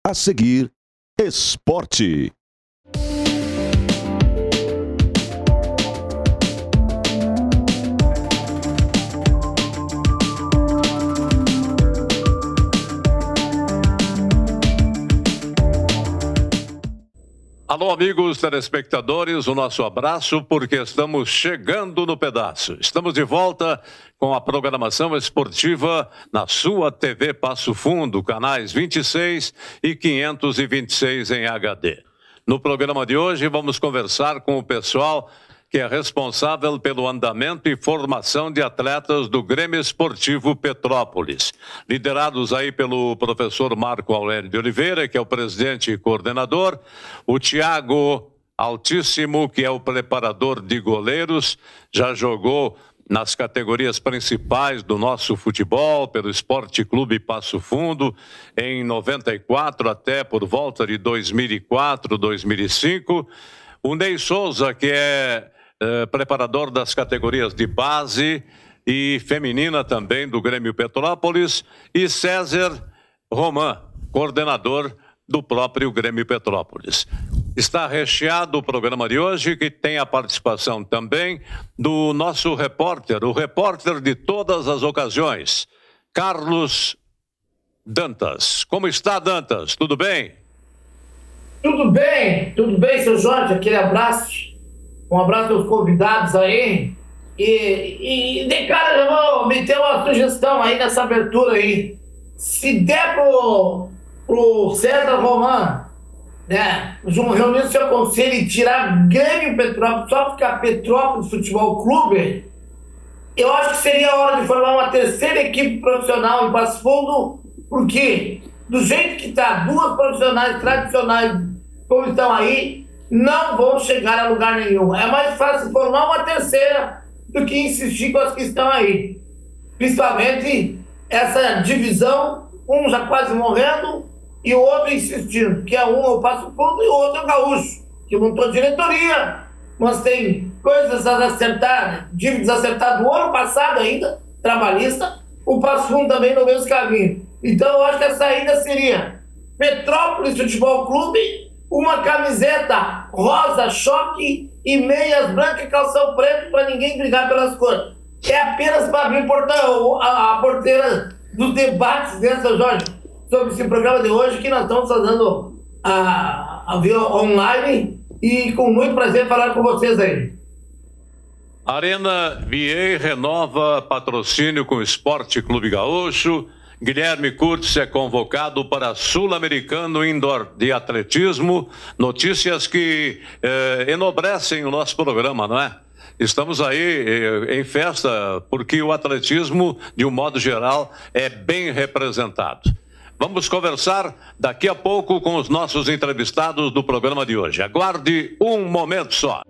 A seguir, esporte. Alô, amigos telespectadores, o nosso abraço, porque estamos chegando no pedaço. Estamos de volta com a programação esportiva na sua TV Passo Fundo, canais 26 e 526 em HD. No programa de hoje, vamos conversar com o pessoal que é responsável pelo andamento e formação de atletas do Grêmio Esportivo Petrópolis, liderados aí pelo professor Marco Aurélio de Oliveira, que é o presidente e coordenador, o Thiago Altíssimo, que é o preparador de goleiros, já jogou nas categorias principais do nosso futebol, pelo Esporte Clube Passo Fundo, em 94 até por volta de 2004, 2005, o Ney Souza, que é preparador das categorias de base e feminina também do Grêmio Petrópolis, e César Roman, coordenador do próprio Grêmio Petrópolis. Está recheado o programa de hoje, que tem a participação também do nosso repórter, o repórter de todas as ocasiões, Carlos Dantas. Como está, Dantas? Tudo bem? Tudo bem, seu Jorge, aquele abraço. Um abraço aos convidados aí. E de cara, eu vou meter uma sugestão aí nessa abertura aí. Se der pro César Roman, né, reunir o seu conselho e tirar Grêmio Petrópolis, só ficar Petrópolis Futebol Clube, eu acho que seria a hora de formar uma terceira equipe profissional em Passo Fundo, porque do jeito que está, duas profissionais tradicionais como estão aí, não vão chegar a lugar nenhum. É mais fácil formar uma terceira do que insistir com as que estão aí. Principalmente essa divisão, um já quase morrendo e o outro insistindo, que é um é o Passo Fundo e o outro é o Gaúcho, que montou diretoria, mas tem coisas a acertar, dívidas a acertar do ano passado ainda, trabalhista, o Passo Fundo também no mesmo caminho. Então eu acho que a saída seria Petrópolis Futebol Clube, uma camiseta rosa, choque e meias brancas e calção preto para ninguém brigar pelas cores. É apenas para abrir a porteira dos debates, né, seu Jorge, sobre esse programa de hoje, que nós estamos fazendo a via online e com muito prazer falar com vocês aí. Arena VA renova patrocínio com o Esporte Clube Gaúcho. Guilherme Curtis é convocado para Sul-Americano Indoor de Atletismo. Notícias que enobrecem o nosso programa, não é? Estamos aí em festa porque o atletismo, de um modo geral, é bem representado. Vamos conversar daqui a pouco com os nossos entrevistados do programa de hoje. Aguarde um momento só.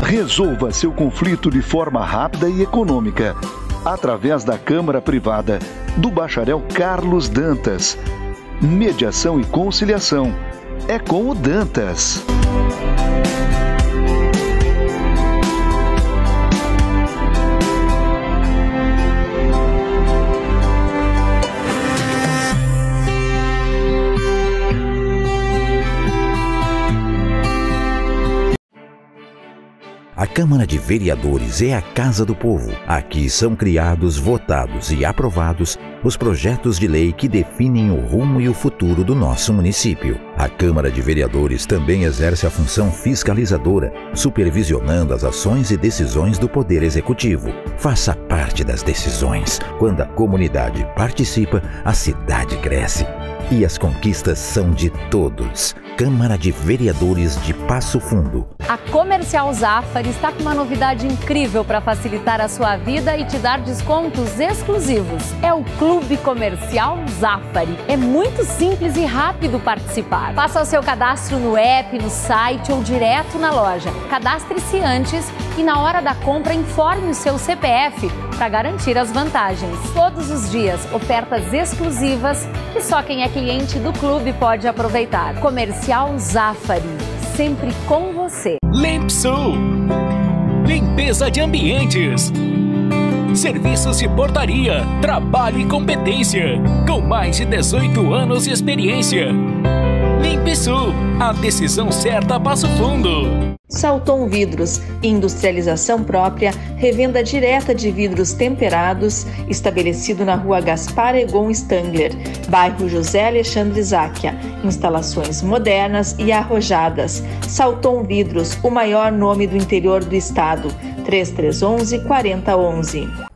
Resolva seu conflito de forma rápida e econômica, através da Câmara Privada do bacharel Carlos Dantas. Mediação e conciliação. É com o Dantas. A Câmara de Vereadores é a Casa do Povo. Aqui são criados, votados e aprovados os projetos de lei que definem o rumo e o futuro do nosso município. A Câmara de Vereadores também exerce a função fiscalizadora, supervisionando as ações e decisões do Poder Executivo. Faça parte das decisões. Quando a comunidade participa, a cidade cresce. E as conquistas são de todos. Câmara de Vereadores de Passo Fundo. A Comercial Zafari está com uma novidade incrível para facilitar a sua vida e te dar descontos exclusivos. É o Clube Comercial Zafari. É muito simples e rápido participar. Faça o seu cadastro no app, no site ou direto na loja. Cadastre-se antes e na hora da compra informe o seu CPF para garantir as vantagens. Todos os dias, ofertas exclusivas que só quem é cliente do clube pode aproveitar. Comercial Zafari, sempre com você. Limpsul, limpeza de ambientes, serviços de portaria, trabalho e competência, com mais de 18 anos de experiência. Limpsul, a decisão certa a Passo Fundo. Salton Vidros, industrialização própria, revenda direta de vidros temperados, estabelecido na rua Gaspar Egon Stangler, bairro José Alexandre Záquia. Instalações modernas e arrojadas. Salton Vidros, o maior nome do interior do estado. 3311-4011.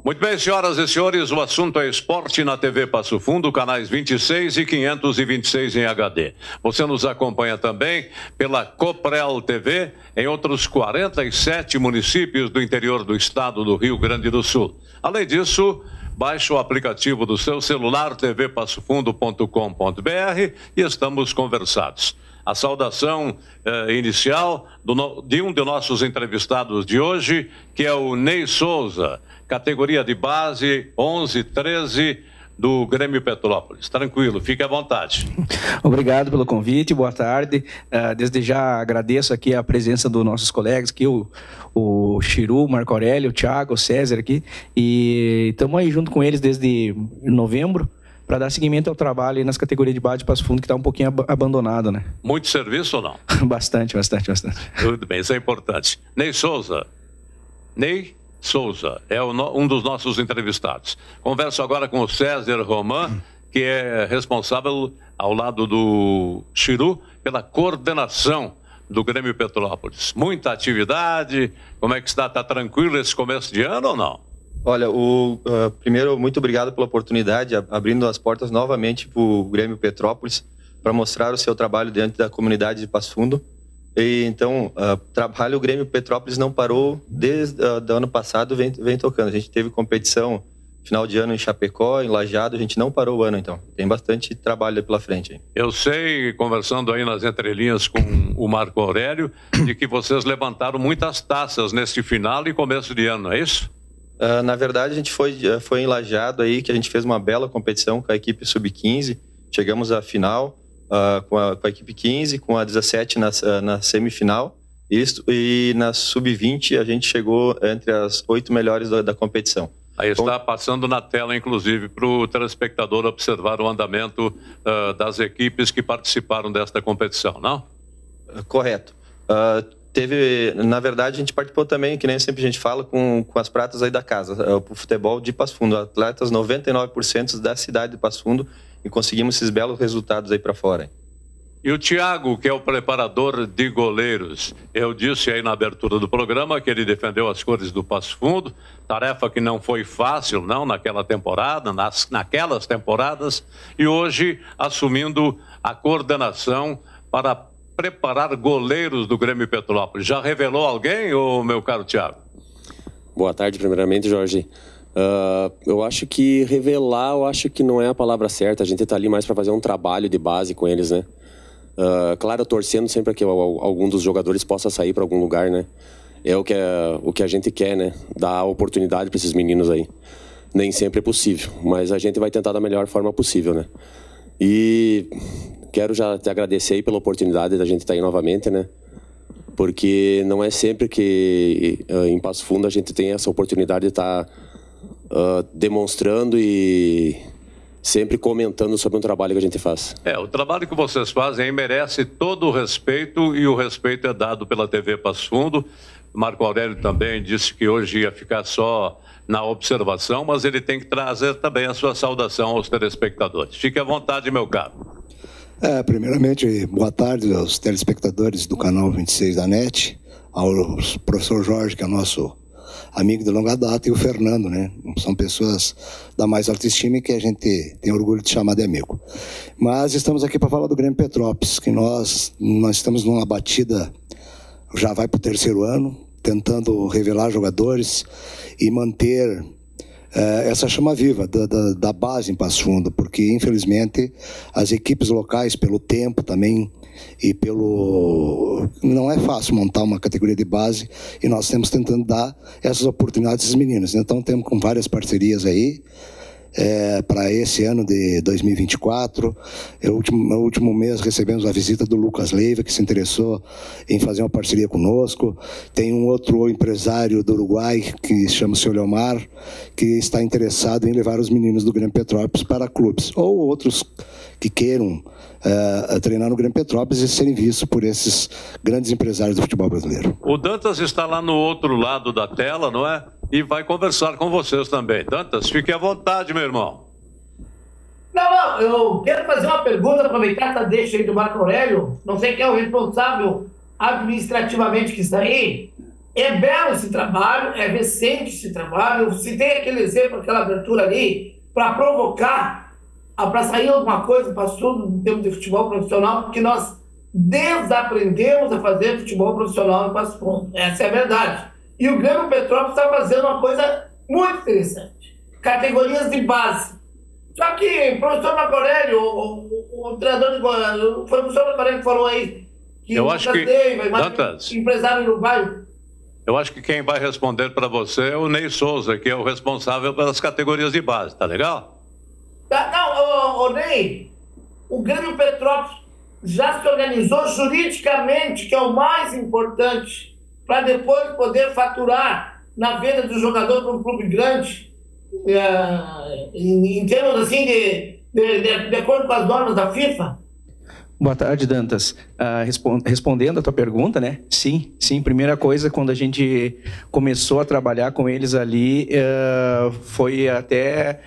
Muito bem, senhoras e senhores, o assunto é esporte na TV Passo Fundo, canais 26 e 526 em HD. Você nos acompanha também pela Coprel TV em outros 47 municípios do interior do estado do Rio Grande do Sul. Além disso, baixe o aplicativo do seu celular, tvpassofundo.com.br, e estamos conversados. A saudação inicial de um de nossos entrevistados de hoje, que é o Ney Souza, categoria de base 11-13 do Grêmio Petrópolis. Tranquilo, fique à vontade. Obrigado pelo convite, boa tarde. Desde já agradeço aqui a presença dos nossos colegas aqui, o Chiru, o Marco Aurélio, o Thiago, o César aqui, e estamos aí junto com eles desde novembro, para dar seguimento ao trabalho aí nas categorias de base de Passo Fundo, que está um pouquinho abandonado, né? Muito serviço ou não? Bastante. Tudo bem, isso é importante. Ney Souza é um dos nossos entrevistados. Converso agora com o César Roman, que é responsável, ao lado do Chiru, pela coordenação do Grêmio Petrópolis. Muita atividade, como é que está? Está tranquilo esse começo de ano ou não? Olha, primeiro, muito obrigado pela oportunidade, abrindo as portas novamente para o Grêmio Petrópolis, para mostrar o seu trabalho dentro da comunidade de Passo Fundo. E, então, o Grêmio Petrópolis não parou desde o ano passado, vem tocando. A gente teve competição final de ano em Chapecó, em Lajeado, a gente não parou o ano, então. Tem bastante trabalho pela frente aí. Eu sei, conversando aí nas entrelinhas com o Marco Aurélio, de que vocês levantaram muitas taças neste final e começo de ano, é isso? Na verdade, a gente foi em Lajeado aí, que a gente fez uma bela competição com a equipe sub-15. Chegamos à final com a equipe 15, com a 17 na semifinal. E na sub-20 a gente chegou entre as 8 melhores da competição. Aí está passando na tela, inclusive, para o telespectador observar o andamento das equipes que participaram desta competição, não? Correto. Na verdade, a gente participou também, que nem sempre a gente fala, com as pratas aí da casa, o futebol de Passo Fundo. Atletas 99% da cidade de Passo Fundo, e conseguimos esses belos resultados aí para fora. E o Thiago, que é o preparador de goleiros, eu disse aí na abertura do programa que ele defendeu as cores do Passo Fundo, tarefa que não foi fácil, não, naquela temporada, naquelas temporadas, e hoje assumindo a coordenação para preparar goleiros do Grêmio Petrópolis. Já revelou alguém, ô meu caro Thiago? Boa tarde, primeiramente, Jorge. Eu acho que revelar, eu acho que não é a palavra certa. A gente está ali mais para fazer um trabalho de base com eles, né? Claro, torcendo sempre que algum dos jogadores possa sair para algum lugar, né? É o que a gente quer, né? Dar oportunidade para esses meninos aí. Nem sempre é possível, mas a gente vai tentar da melhor forma possível, né? E quero já te agradecer aí pela oportunidade da gente estar aí novamente, né? Porque não é sempre que em Passo Fundo a gente tem essa oportunidade de estar demonstrando e sempre comentando sobre um trabalho que a gente faz. O trabalho que vocês fazem aí merece todo o respeito, e o respeito é dado pela TV Passo Fundo. Marco Aurélio também disse que hoje ia ficar só na observação, mas ele tem que trazer também a sua saudação aos telespectadores. Fique à vontade, meu caro. Primeiramente, boa tarde aos telespectadores do canal 26 da NET, ao professor Jorge, que é nosso amigo de longa data, e o Fernando, né? São pessoas da mais alta estima e que a gente tem orgulho de chamar de amigo. Mas estamos aqui para falar do Grêmio Petrópolis, que nós estamos numa batida, já vai para o 3º ano, tentando revelar jogadores e manter essa chama viva da base em Passo Fundo, porque infelizmente as equipes locais, pelo tempo também e não é fácil montar uma categoria de base, e nós estamos tentando dar essas oportunidades às meninas. Então temos com várias parcerias aí para esse ano de 2024. No último mês recebemos a visita do Lucas Leiva, que se interessou em fazer uma parceria conosco. Tem um outro empresário do Uruguai, que chama-se Oleomar, que está interessado em levar os meninos do Grêmio Petrópolis para clubes, ou outros que queiram treinar no Grêmio Petrópolis e serem vistos por esses grandes empresários do futebol brasileiro. O Dantas está lá no outro lado da tela, não é? E vai conversar com vocês também. Dantas, fique à vontade, meu irmão. Não, eu quero fazer uma pergunta, aproveitar essa deixa aí do Marco Aurélio. Não sei quem é o responsável administrativamente que está aí. É belo esse trabalho, é recente esse trabalho. Se tem aquele exemplo, aquela abertura ali, para provocar, para sair alguma coisa para tudo em termos de futebol profissional, porque nós desaprendemos a fazer futebol profissional em Passo Fundo. Essa é a verdade. E o Grêmio Petrópolis está fazendo uma coisa muito interessante. Categorias de base. Só que o professor Marco Aurélio, o treinador foi o professor Marco Aurélio que falou aí que eu acho que Dantas, empresário uruguaio. Eu acho que quem vai responder para você é o Ney Souza, que é o responsável pelas categorias de base, tá legal? Não, Ney, o Grêmio Petrópolis já se organizou juridicamente, que é o mais importante, para depois poder faturar na venda do jogador para um clube grande, em termos assim de acordo com as normas da FIFA? Boa tarde, Dantas. Respondendo a tua pergunta, né? Sim. Primeira coisa, quando a gente começou a trabalhar com eles ali, foi até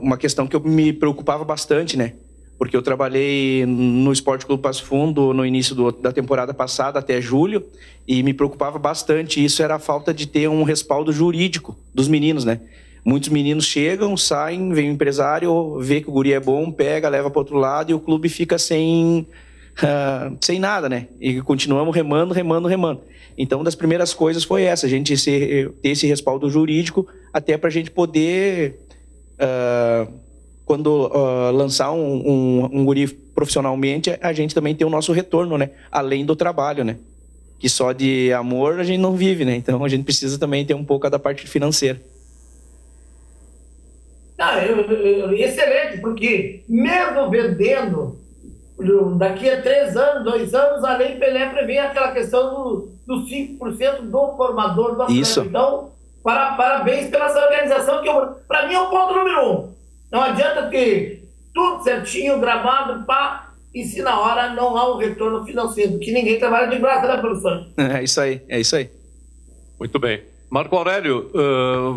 uma questão que eu me preocupava bastante, né? Porque eu trabalhei no Esporte Clube Passo Fundo no início da temporada passada, até julho, e me preocupava bastante. Isso era a falta de ter um respaldo jurídico dos meninos, né? Muitos meninos chegam, saem, vem o empresário, vê que o guri é bom, pega, leva para outro lado, e o clube fica sem nada, né? E continuamos remando. Então, uma das primeiras coisas foi essa, a gente ter esse respaldo jurídico, até para a gente poder... quando lançar um guri profissionalmente, a gente também tem o nosso retorno, né? Além do trabalho, né? Que só de amor a gente não vive, né? Então a gente precisa também ter um pouco da parte financeira. Excelente, porque mesmo vendendo, daqui a 3 anos, 2 anos, a Lei Pelé prevê aquela questão do 5% do formador do atleta. Isso. Então, parabéns pela essa organização, que para mim é o ponto número 1. Não adianta ter tudo certinho, gravado, e se na hora não há um retorno financeiro, que ninguém trabalha de graça, né, professor? É isso aí. Muito bem. Marco Aurélio,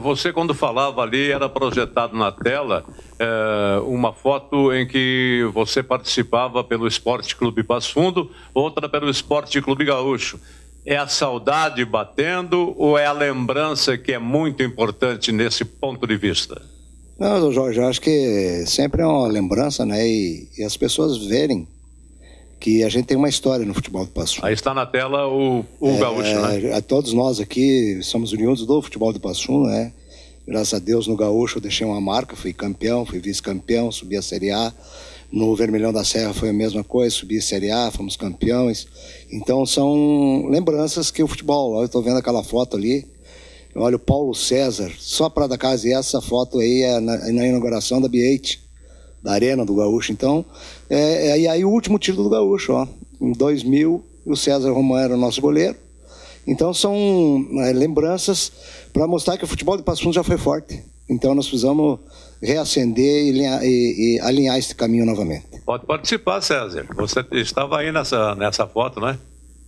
você quando falava ali, era projetado na tela uma foto em que você participava pelo Esporte Clube Passo Fundo, outra pelo Esporte Clube Gaúcho. É a saudade batendo ou é a lembrança que é muito importante nesse ponto de vista? Não, Jorge, eu acho que sempre é uma lembrança, né? E as pessoas verem que a gente tem uma história no futebol do Passo Fundo. Aí está na tela o Gaúcho, né? Todos nós aqui somos oriundos do futebol do Passo Fundo, né? Graças a Deus, no Gaúcho eu deixei uma marca, fui campeão, fui vice-campeão, subi a Série A. No Vermelhão da Serra foi a mesma coisa, subi a Série A, fomos campeões. Então são lembranças que o futebol... Eu estou vendo aquela foto ali, olha o Paulo César, só para da casa, e essa foto aí é na inauguração da B8, da Arena do Gaúcho. Então, e aí o último título do Gaúcho, ó, em 2000, o César Román era o nosso goleiro. Então são lembranças para mostrar que o futebol de Passo Fundo já foi forte. Então nós precisamos reacender e alinhar esse caminho novamente. Pode participar, César. Você estava aí nessa foto, não é?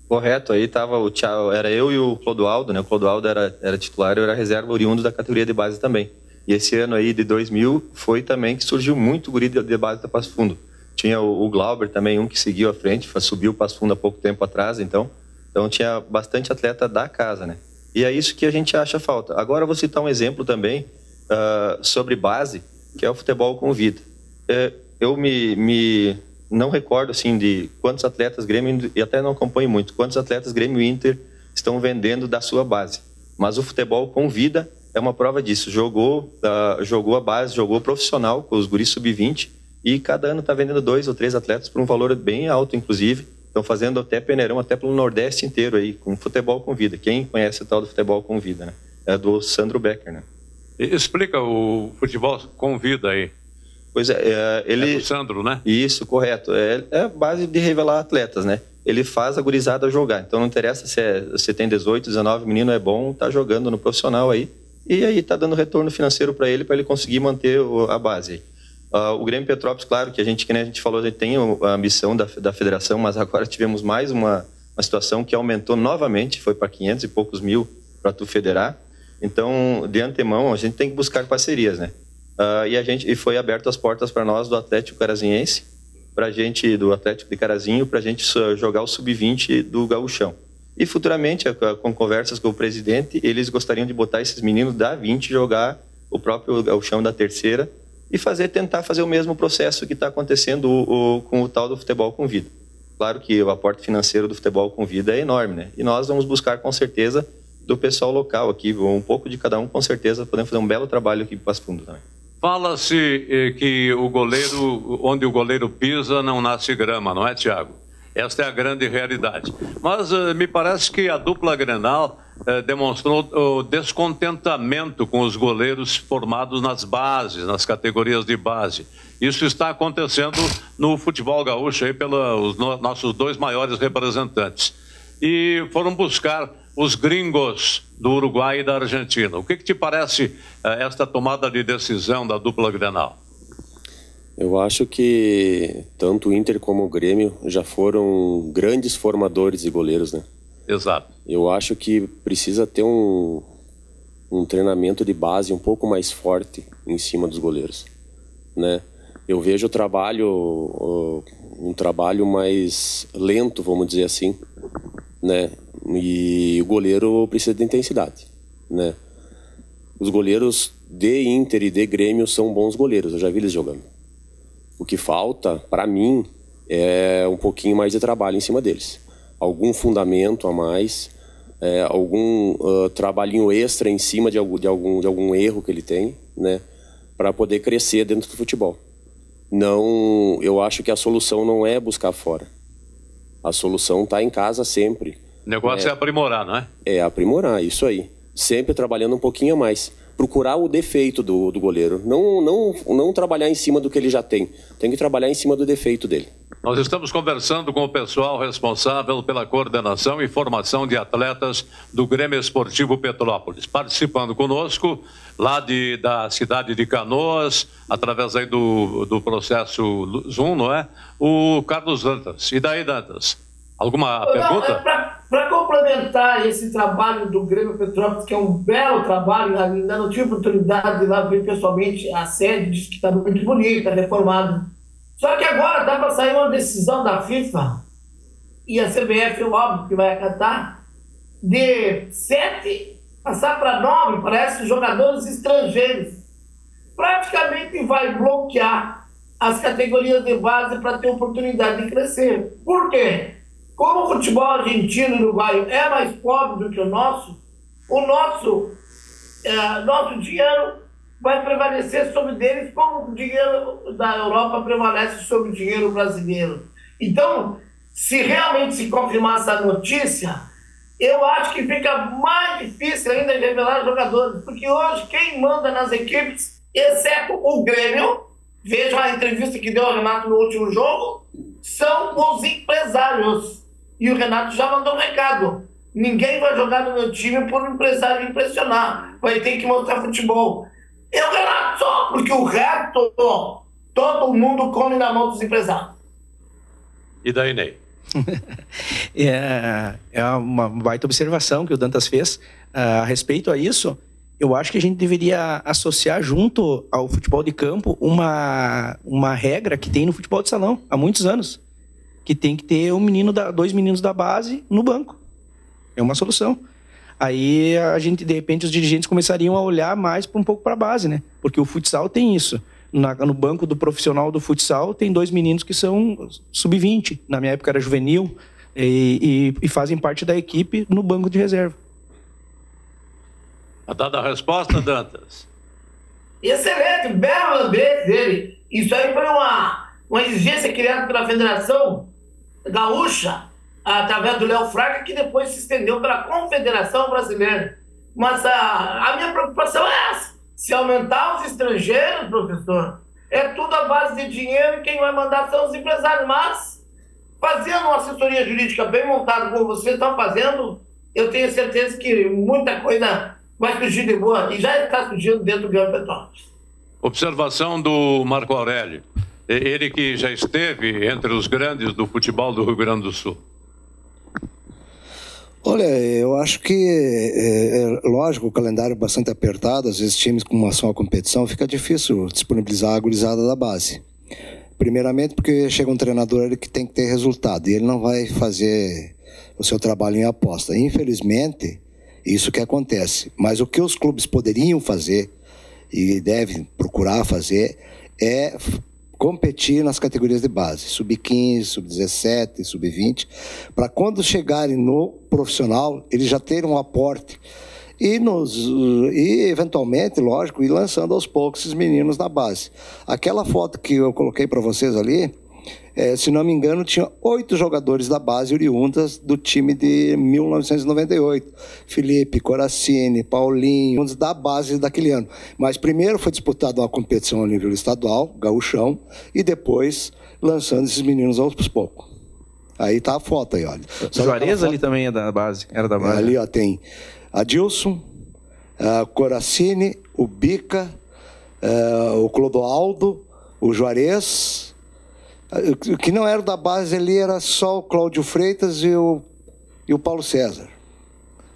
Correto, aí estava o Thiago, era eu e o Clodoaldo, né? O Clodoaldo era titular, eu era reserva oriundo da categoria de base também. E esse ano aí, de 2000, foi também que surgiu muito guri de base da Passo Fundo. Tinha o Glauber também, um que seguiu à frente, subiu o Passo Fundo há pouco tempo atrás, então tinha bastante atleta da casa, né? E é isso que a gente acha falta. Agora eu vou citar um exemplo também sobre base, que é o futebol com vida. Eu não recordo assim de quantos atletas Grêmio, e até não acompanho muito, quantos atletas Grêmio e Inter estão vendendo da sua base. Mas o futebol com vida é uma prova disso. Jogou a base, jogou profissional com os guris sub-20 e cada ano está vendendo 2 ou 3 atletas por um valor bem alto, inclusive. Estão fazendo até peneirão, até pelo Nordeste inteiro aí, com futebol com vida. Quem conhece o tal do futebol com vida, né? É do Sandro Becker, né? Explica o futebol com vida aí. Pois é, ele... É do Sandro, né? Isso, correto. É a base de revelar atletas, né? Ele faz a gurizada jogar. Então não interessa se tem 18, 19, menino é bom, tá jogando no profissional aí. E aí tá dando retorno financeiro para ele conseguir manter a base. O Grêmio Petrópolis, claro, que nem a gente falou, a gente tem a ambição da federação, mas agora tivemos mais uma situação que aumentou novamente, foi para 500 e poucos mil para tu federar. Então, de antemão, a gente tem que buscar parcerias, né? E foi aberto as portas para nós do Atlético Carazinhense, do Atlético de Carazinho, para a gente jogar o sub-20 do Gauchão. E futuramente, com conversas com o presidente, eles gostariam de botar esses meninos da 20 jogar o próprio Gauchão da terceira e tentar fazer o mesmo processo que está acontecendo com o tal do futebol com vida. Claro que o aporte financeiro do futebol com vida é enorme, né? E nós vamos buscar com certeza do pessoal local aqui, um pouco de cada um, com certeza podemos fazer um belo trabalho aqui para Passo Fundo também. Fala-se que onde o goleiro pisa não nasce grama, não é, Thiago? Esta é a grande realidade. Mas me parece que a dupla Grenal demonstrou o descontentamento com os goleiros formados nas bases, nas categorias de base. Isso está acontecendo no futebol gaúcho aí pelos nossos 2 maiores representantes. E foram buscar os gringos do Uruguai e da Argentina. O que te parece esta tomada de decisão da dupla Grenal? Eu acho que tanto o Inter como o Grêmio já foram grandes formadores de goleiros, né? Exato. Eu acho que precisa ter um treinamento de base um pouco mais forte em cima dos goleiros, né? Eu vejo um trabalho mais lento, vamos dizer assim, né? E o goleiro precisa de intensidade, né? Os goleiros de Inter e de Grêmio são bons goleiros, eu já vi eles jogando. O que falta, para mim, é um pouquinho mais de trabalho em cima deles. Algum fundamento a mais, algum trabalhinho extra em cima de algum erro que ele tem, né? Para poder crescer dentro do futebol. Não, eu acho que a solução não é buscar fora. A solução está em casa sempre. O negócio é aprimorar, não é? É aprimorar, isso aí. Sempre trabalhando um pouquinho a mais. Procurar o defeito do goleiro. Não trabalhar em cima do que ele já tem. Tem que trabalhar em cima do defeito dele. Nós estamos conversando com o pessoal responsável pela coordenação e formação de atletas do Grêmio Esportivo Petrópolis. Participando conosco lá da cidade de Canoas, através aí do processo Zoom, não é? O Carlos Dantas. E daí, Dantas? Alguma pergunta? Para complementar esse trabalho do Grêmio Petrópolis, que é um belo trabalho, ainda não tive oportunidade de ir lá ver pessoalmente a sede, diz que está muito bonita, reformada. Só que agora dá para sair uma decisão da FIFA, e a CBF, óbvio que vai acatar, de 7 passar para 9, parece, jogadores estrangeiros. Praticamente vai bloquear as categorias de base para ter oportunidade de crescer. Por quê? Como o futebol argentino e uruguaio é mais pobre do que o nosso dinheiro vai prevalecer sobre deles, como o dinheiro da Europa prevalece sobre o dinheiro brasileiro. Então, se realmente se confirmar essa notícia, eu acho que fica mais difícil ainda de revelar jogadores, porque hoje quem manda nas equipes, exceto o Grêmio, veja a entrevista que deu ao Renato no último jogo, são os empresários. E o Renato já mandou um recado. Ninguém vai jogar no meu time por um empresário impressionar. Vai ter que mostrar futebol. Eu, Renato, só porque o resto, todo mundo come na mão dos empresários. E daí, Ney? É uma baita observação que o Dantas fez. A respeito a isso, eu acho que a gente deveria associar junto ao futebol de campo uma regra que tem no futebol de salão há muitos anos, que tem que ter dois meninos da base no banco. É uma solução. Aí a gente, de repente, os dirigentes começariam a olhar mais um pouco para a base, né? Porque o futsal tem isso. No banco do profissional do futsal tem 2 meninos que são sub-20. Na minha época era juvenil e fazem parte da equipe no banco de reserva. A dada a resposta, Dantas? Excelente, belo lembrete dele. Isso aí foi uma exigência criada pela Federação Gaúcha, através do Léo Fraga, que depois se estendeu para a Confederação Brasileira. Mas a minha preocupação é essa. Se aumentar os estrangeiros, professor, é tudo à base de dinheiro e quem vai mandar são os empresários. Mas, fazendo uma assessoria jurídica bem montada como vocês estão fazendo, eu tenho certeza que muita coisa vai surgir de boa e já está surgindo dentro do Grêmio Petrópolis. Observação do Marco Aurélio. Ele que já esteve entre os grandes do futebol do Rio Grande do Sul. Olha, eu acho que é lógico, o calendário é bastante apertado, às vezes times com uma só competição, fica difícil disponibilizar a gurizada da base. Primeiramente porque chega um treinador ali que tem que ter resultado, e ele não vai fazer o seu trabalho em aposta. Infelizmente, isso que acontece. Mas o que os clubes poderiam fazer, e devem procurar fazer, é competir nas categorias de base, sub-15, sub-17, sub-20, para quando chegarem no profissional, eles já terem um aporte e eventualmente, lógico, ir lançando aos poucos esses meninos na base. Aquela foto que eu coloquei para vocês ali, se não me engano, tinha 8 jogadores da base oriundas do time de 1998. Felipe, Coracini, Paulinho, da base daquele ano. Mas primeiro foi disputada uma competição a nível estadual, gauchão, e depois lançando esses meninos aos poucos. Aí tá a foto aí, olha. O Juarez ali também é da base, era da base. Ali ó, tem Adilson, Coracini, o Bica, o Clodoaldo, o Juarez. O que não era da base ali era só o Cláudio Freitas e o Paulo César.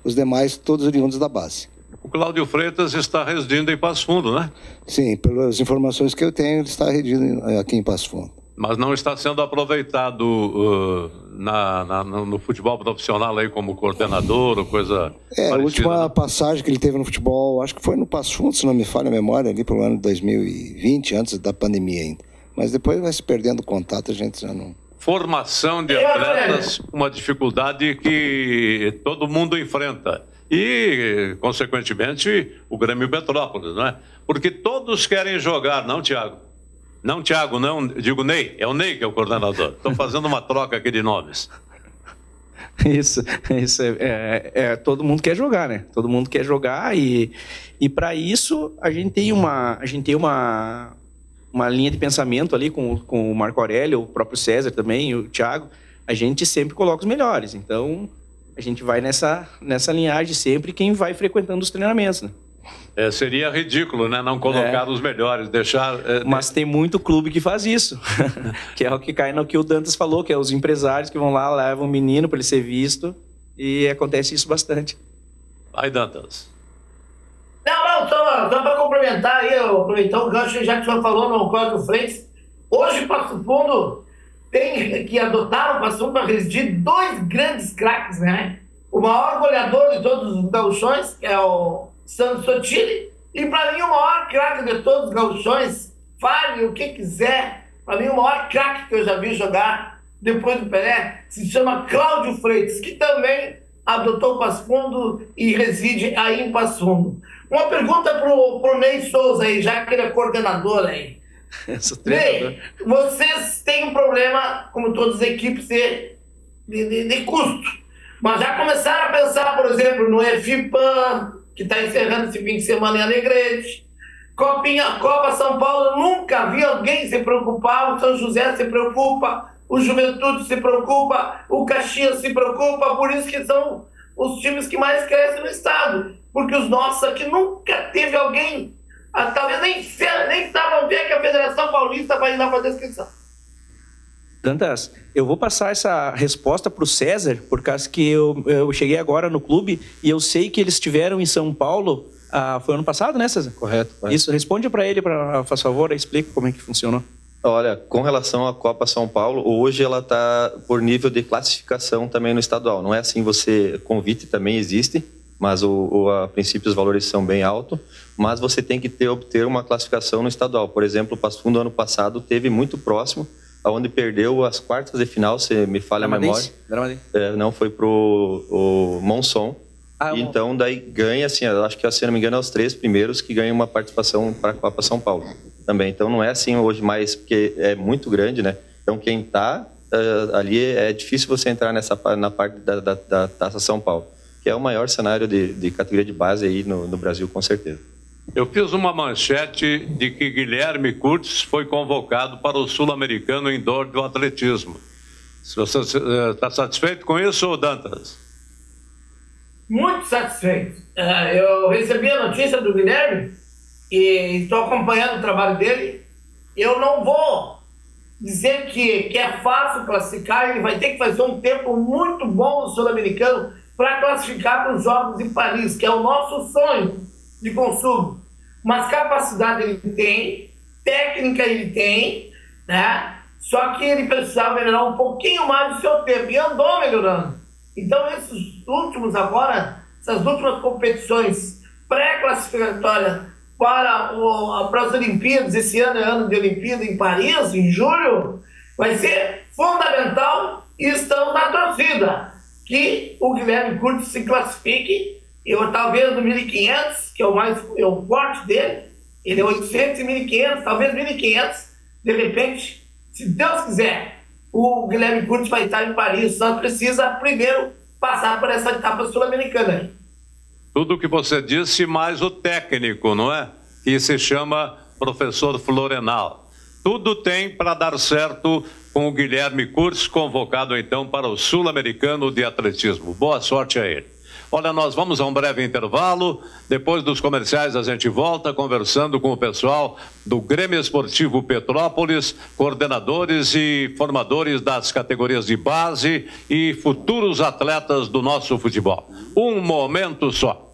Os demais, todos oriundos da base. O Cláudio Freitas está residindo em Passo Fundo, né? Sim, pelas informações que eu tenho, ele está residindo aqui em Passo Fundo. Mas não está sendo aproveitado no futebol profissional aí como coordenador ou coisa parecida, a última né? passagem que ele teve no futebol, acho que foi no Passo Fundo, se não me falha a memória, ali pelo ano de 2020, antes da pandemia ainda. Mas depois vai se perdendo contato, a gente já não... Formação de atletas, uma dificuldade que todo mundo enfrenta. E, consequentemente, o Grêmio Petrópolis, né? Porque todos querem jogar, não, Thiago? Não, Thiago, não, digo Ney. É o Ney que é o coordenador. Estou fazendo uma troca aqui de nomes. Isso todo mundo quer jogar, né? Todo mundo quer jogar e para isso a gente tem uma linha de pensamento ali com o Marco Aurélio, o próprio César também, o Thiago. A gente sempre coloca os melhores. Então, a gente vai nessa linhagem sempre quem vai frequentando os treinamentos, né? Seria ridículo, né? Não colocar os melhores, deixar... Mas tem muito clube que faz isso. Que é o que cai no que o Dantas falou, que é os empresários que vão lá, levam o menino para ele ser visto. E acontece isso bastante. Vai, Dantas. Não, só para complementar aí, aproveitar o gancho, já que o senhor falou no Código Freitas, hoje Passo Fundo tem que adotar o Passo Fundo para residir 2 grandes craques, né? O maior goleador de todos os gauchões, que é o Sandro Sotile, e para mim o maior craque de todos os gauchões, fale o que quiser, para mim o maior craque que eu já vi jogar depois do Pelé, se chama Cláudio Freitas, que também adotou o Passo Fundo e reside aí em Passo Fundo. Uma pergunta pro Ney Souza aí, já que ele é coordenador aí. Ney, vocês têm um problema, como todas as equipes, de custo. Mas já começaram a pensar, por exemplo, no EFIPAM, que está encerrando esse fim de semana em Alegrete. Copa São Paulo, nunca vi alguém se preocupar. O São José se preocupa, o Juventude se preocupa, o Caxias se preocupa. Por isso que são os times que mais crescem no estado. Porque os nossos aqui nunca teve alguém talvez nem estavam vendo que a Federação Paulista vai ir lá fazer a inscrição. Dantas, eu vou passar essa resposta para o César, por causa que eu cheguei agora no clube e eu sei que eles estiveram em São Paulo, foi ano passado, né, César? Correto. Isso, responde para ele, por favor, explica como é que funcionou. Olha, com relação à Copa São Paulo, hoje ela está por nível de classificação também no estadual. Não é assim, convite também existe, mas a princípio os valores são bem altos, mas você tem que obter uma classificação no estadual. Por exemplo, o Passo Fundo ano passado teve muito próximo, onde perdeu as quartas de final, se me falha a memória. Não, foi pro Monson. Então daí ganha, assim, acho que, se não me engano, é os 3 primeiros que ganham uma participação para a Copa São Paulo também. Então não é assim hoje mais, porque é muito grande, né? Então quem está ali, é difícil você entrar na parte da Taça São Paulo, que é o maior cenário de categoria de base aí no Brasil, com certeza. Eu fiz uma manchete de que Guilherme Curtis foi convocado para o Sul-Americano Indoor do Atletismo. Você está satisfeito com isso, Dantas? Muito satisfeito. Eu recebi a notícia do Guilherme e estou acompanhando o trabalho dele. Eu não vou dizer que é fácil classificar, ele vai ter que fazer um tempo muito bom no Sul-Americano para classificar para os Jogos de Paris, que é o nosso sonho de consumo. Mas capacidade ele tem, técnica ele tem, né? Só que ele precisava melhorar um pouquinho mais do seu tempo e andou melhorando. Então essas últimas competições pré-classificatórias para as Olimpíadas, esse ano é ano de Olimpíada em Paris, em julho, vai ser fundamental e estamos na torcida que o Guilherme Curtis se classifique. Talvez no 1.500, que é o forte dele, ele é 800 e 1.500, talvez 1.500, de repente, se Deus quiser, o Guilherme Curtis vai estar em Paris, só precisa primeiro passar por essa etapa sul-americana. Tudo o que você disse, mais o técnico, não é? Que se chama professor Florenal. Tudo tem para dar certo com o Guilherme Curtis, convocado então para o Sul-Americano de Atletismo. Boa sorte a ele. Olha, nós vamos a um breve intervalo. Depois dos comerciais a gente volta conversando com o pessoal do Grêmio Esportivo Petrópolis, coordenadores e formadores das categorias de base e futuros atletas do nosso futebol. Um momento só.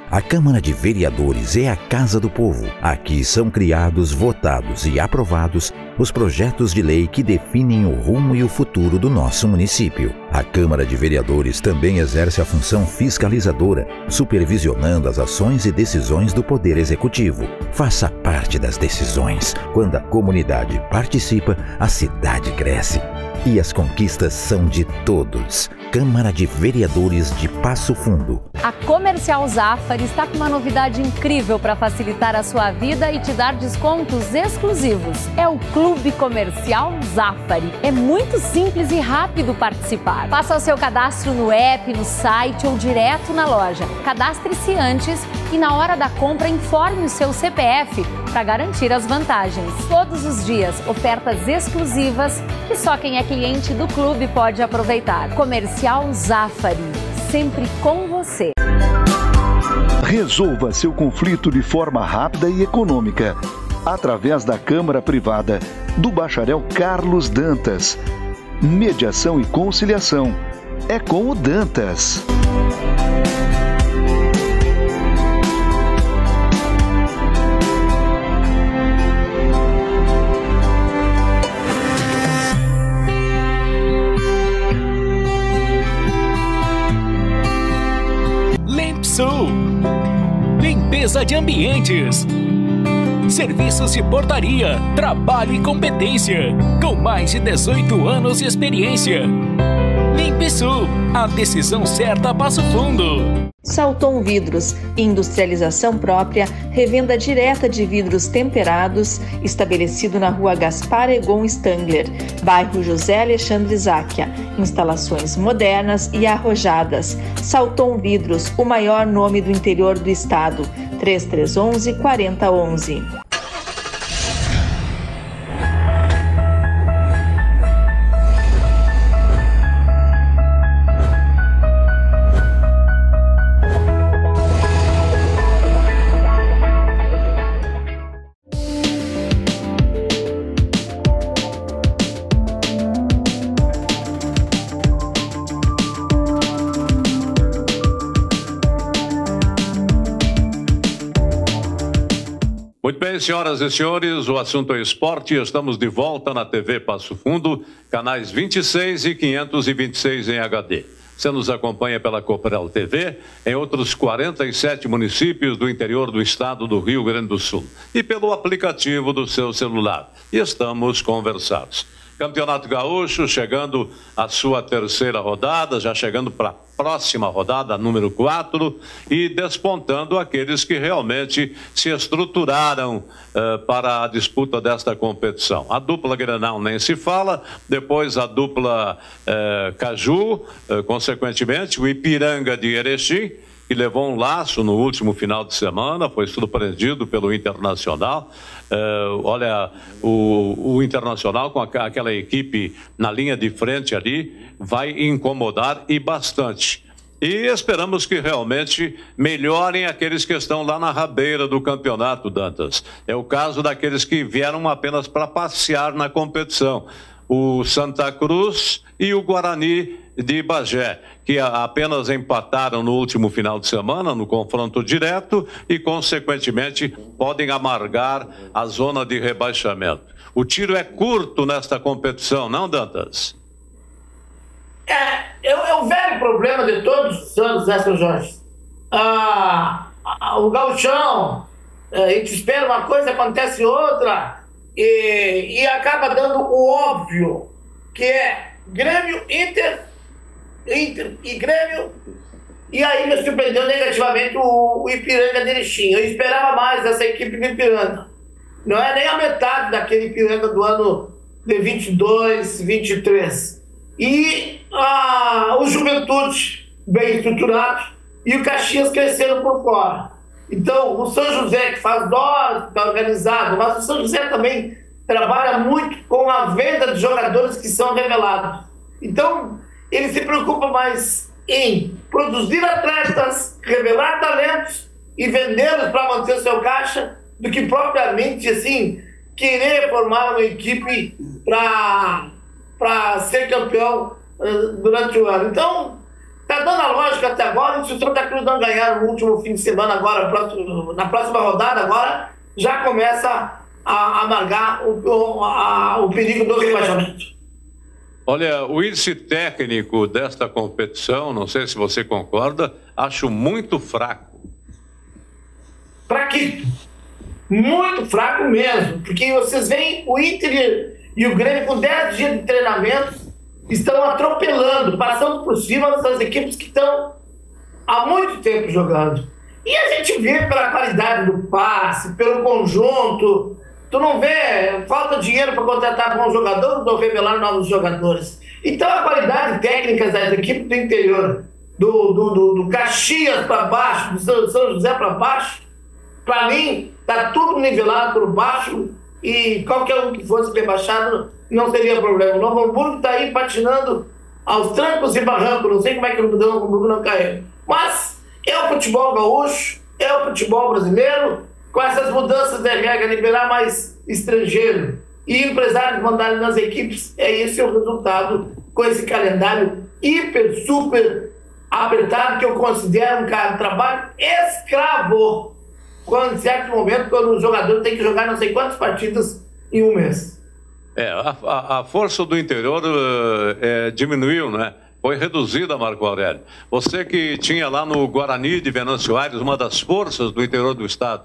A Câmara de Vereadores é a Casa do Povo. Aqui são criados, votados e aprovados os projetos de lei que definem o rumo e o futuro do nosso município. A Câmara de Vereadores também exerce a função fiscalizadora, supervisionando as ações e decisões do Poder Executivo. Faça parte das decisões. Quando a comunidade participa, a cidade cresce. E as conquistas são de todos. Câmara de Vereadores de Passo Fundo. A Comercial Zafari está com uma novidade incrível para facilitar a sua vida e te dar descontos exclusivos. É o Clube Comercial Zafari. É muito simples e rápido participar. Faça o seu cadastro no app, no site ou direto na loja. Cadastre-se antes e na hora da compra informe o seu CPF para garantir as vantagens. Todos os dias, ofertas exclusivas que só quem é cliente do clube pode aproveitar. Comercial Zafari, sempre com você. Resolva seu conflito de forma rápida e econômica, através da Câmara Privada do Bacharel Carlos Dantas. Mediação e conciliação. É com o Dantas. Sul. Limpeza de ambientes. Serviços de portaria, trabalho e competência. Com mais de 18 anos de experiência. Limpesul, a decisão certa Passo Fundo. Salton Vidros, industrialização própria, revenda direta de vidros temperados, estabelecido na rua Gaspar Egon Stangler, bairro José Alexandre Záquia. Instalações modernas e arrojadas. Salton Vidros, o maior nome do interior do estado. 3311-4011. Muito bem, senhoras e senhores, o assunto é esporte. Estamos de volta na TV Passo Fundo, canais 26 e 526 em HD. Você nos acompanha pela Copel TV em outros 47 municípios do interior do estado do Rio Grande do Sul e pelo aplicativo do seu celular. E estamos conversados. Campeonato Gaúcho chegando à sua terceira rodada, já chegando para a próxima rodada, número 4, e despontando aqueles que realmente se estruturaram para a disputa desta competição. A dupla Grenal nem se fala, depois a dupla Caju, consequentemente o Ipiranga de Erechim, que levou um laço no último final de semana, foi surpreendido pelo Internacional. Olha, o Internacional com aquela equipe na linha de frente ali vai incomodar e bastante. E esperamos que realmente melhorem aqueles que estão lá na rabeira do campeonato, Dantas. É o caso daqueles que vieram apenas para passear na competição. O Santa Cruz e o Guarani de Bagé, que apenas empataram no último final de semana, no confronto direto, e, consequentemente, podem amargar a zona de rebaixamento. O tiro é curto nesta competição, não, Dantas? É o velho problema de todos os anos, né, seu Jorge? O gauchão, a gente espera uma coisa, acontece outra, e acaba dando o óbvio, que é Grêmio, Inter e Grêmio, e aí me surpreendeu negativamente o Ipiranga de Erechim. Eu esperava mais dessa equipe do Ipiranga. Não é nem a metade daquele Ipiranga do ano de 22, 23. E o Juventude bem estruturado e o Caxias crescendo por fora. Então, o São José, que faz dó, está organizado, mas o São José também trabalha muito com a venda de jogadores que são revelados. Então, ele se preocupa mais em produzir atletas, revelar talentos e vendê-los para manter seu caixa, do que propriamente, assim, querer formar uma equipe para ser campeão durante o ano. Então, está dando a lógica até agora. Se o Santa Cruz não ganhar no último fim de semana, agora, na próxima rodada, agora, já começa a amargar o perigo do rebaixamento. Olha, o índice técnico desta competição, não sei se você concorda, acho muito fraco. Fraquito. Muito fraco mesmo. Porque vocês veem o Inter e o Grêmio com 10 dias de treinamento estão atropelando, passando por cima dessas equipes que estão há muito tempo jogando. E a gente vê pela qualidade do passe, pelo conjunto. Tu não vê, falta dinheiro para contratar bons jogadores ou revelar novos jogadores. Então a qualidade técnica das equipes do interior, do Caxias para baixo, do São José para baixo, para mim, está tudo nivelado por baixo e qualquer um que fosse rebaixado não seria problema. O Novo Hamburgo está aí patinando aos trancos e barrancos, não sei como é que o Novo Hamburgo não caiu. Mas é o futebol gaúcho, é o futebol brasileiro, com essas mudanças de regra, liberar mais estrangeiro e empresários mandarem nas equipes, é esse o resultado com esse calendário hiper, super apertado, que eu considero um trabalho escravo, quando em certo momento, quando o jogador tem que jogar não sei quantas partidas em um mês. A força do interior diminuiu, né? Foi reduzida, Marco Aurélio. Você que tinha lá no Guarani de Venâncio Aires uma das forças do interior do estado,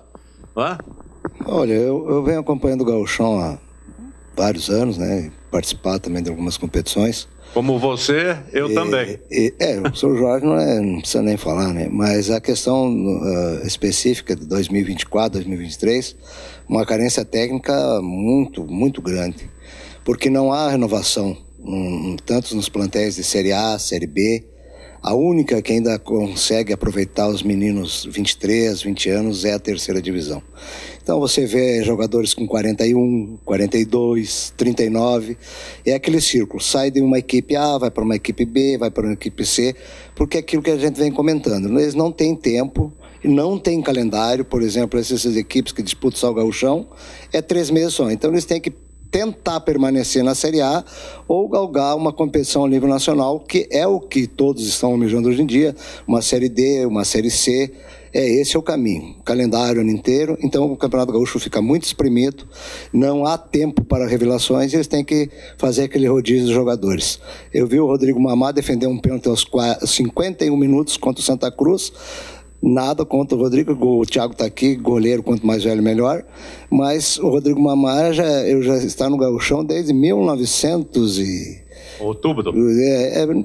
não é? Olha, eu venho acompanhando o gauchão vários anos, né? Participar também de algumas competições. Como você, eu também. O Sr. Jorge não precisa nem falar, né? Mas a questão específica de 2024, 2023, uma carência técnica muito, muito grande. Porque não há renovação, tanto nos plantéis de Série A, Série B. A única que ainda consegue aproveitar os meninos 23, 20 anos é a terceira divisão. Então você vê jogadores com 41, 42, 39, é aquele círculo, sai de uma equipe A, vai para uma equipe B, vai para uma equipe C, porque é aquilo que a gente vem comentando, eles não têm tempo, não têm calendário, por exemplo, essas equipes que disputam o Gauchão, é 3 meses só, então eles têm que tentar permanecer na Série A ou galgar uma competição a nível nacional, que é o que todos estão almejando hoje em dia, uma Série D, uma Série C, esse é o caminho, calendário ano inteiro, então o Campeonato Gaúcho fica muito espremido, não há tempo para revelações e eles têm que fazer aquele rodízio dos jogadores. Eu vi o Rodrigo Mamá defender um pênalti aos 51 minutos contra o Santa Cruz, nada contra o Rodrigo, o Thiago está aqui, goleiro, quanto mais velho melhor, mas o Rodrigo Mamá já está no Gauchão desde 1900 e... Outubro.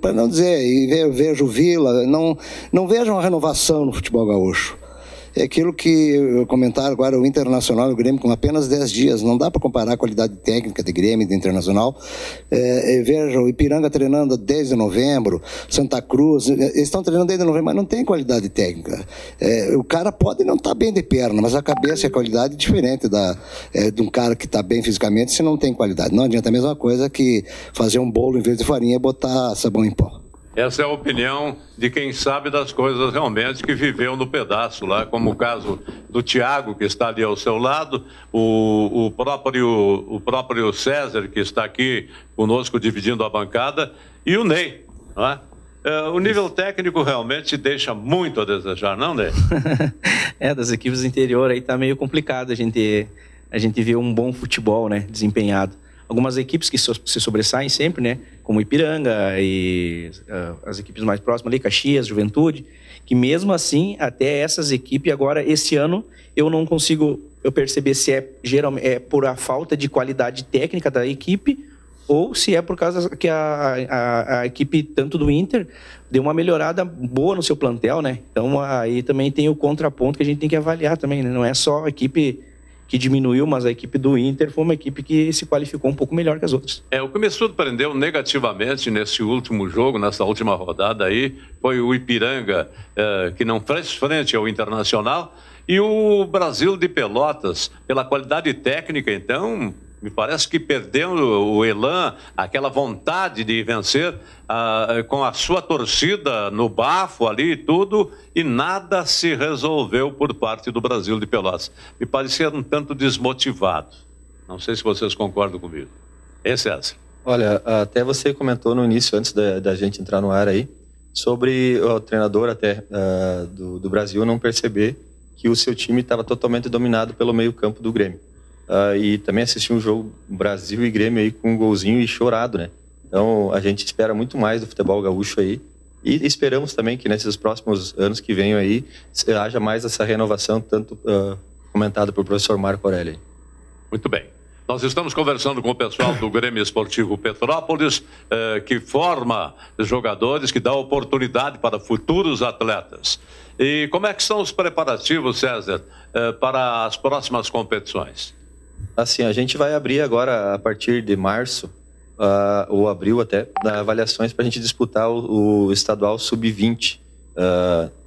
Para não dizer, e vejo o Vila, não vejo uma renovação no futebol gaúcho. É aquilo que comentaram agora, o Internacional e o Grêmio com apenas 10 dias. Não dá para comparar a qualidade técnica de Grêmio e de Internacional. Vejam, o Ipiranga treinando desde novembro, Santa Cruz, eles estão treinando desde novembro, mas não tem qualidade técnica. O cara pode não estar bem de perna, mas a cabeça e a qualidade é diferente de um cara que está bem fisicamente se não tem qualidade. Não adianta a mesma coisa que fazer um bolo em vez de farinha e botar sabão em pó. Essa é a opinião de quem sabe das coisas realmente, que viveu no pedaço lá, como o caso do Thiago, que está ali ao seu lado, o próprio César, que está aqui conosco dividindo a bancada, e o Ney, não é? O nível técnico realmente deixa muito a desejar, não, Ney? Das equipes do interior aí tá meio complicado a gente ver um bom futebol, né, desempenhado. Algumas equipes que se sobressaem sempre, né? Como Ipiranga e as equipes mais próximas ali, Caxias, Juventude, que mesmo assim, até essas equipes, agora, esse ano, eu não consigo perceber se é por a falta de qualidade técnica da equipe ou se é por causa que a equipe, tanto do Inter, deu uma melhorada boa no seu plantel, né? Então, aí também tem o contraponto que a gente tem que avaliar também, né? Não é só a equipe que diminuiu, mas a equipe do Inter foi uma equipe que se qualificou um pouco melhor que as outras. O que me surpreendeu negativamente nesse último jogo, nessa última rodada aí, foi o Ipiranga, que não fez frente ao Internacional, e o Brasil de Pelotas, pela qualidade técnica, então, me parece que perdeu o elan, aquela vontade de vencer, com a sua torcida no bafo ali e tudo, e nada se resolveu por parte do Brasil de Pelotas. Me parecia um tanto desmotivado. Não sei se vocês concordam comigo. César. Olha, até você comentou no início, antes da gente entrar no ar aí, sobre o treinador até do Brasil não perceber que o seu time estava totalmente dominado pelo meio-campo do Grêmio. E também assisti um jogo Brasil e Grêmio aí com um golzinho e chorado, né? Então a gente espera muito mais do futebol gaúcho aí e esperamos também que nesses próximos anos que venham aí haja mais essa renovação, tanto comentada pelo professor Marco Aurélio. Muito bem. Nós estamos conversando com o pessoal do Grêmio Esportivo Petrópolis, que forma jogadores, que dá oportunidade para futuros atletas. E como é que são os preparativos, César, para as próximas competições? Assim, a gente vai abrir agora, a partir de março, ou abril até, avaliações para a gente disputar o estadual sub-20.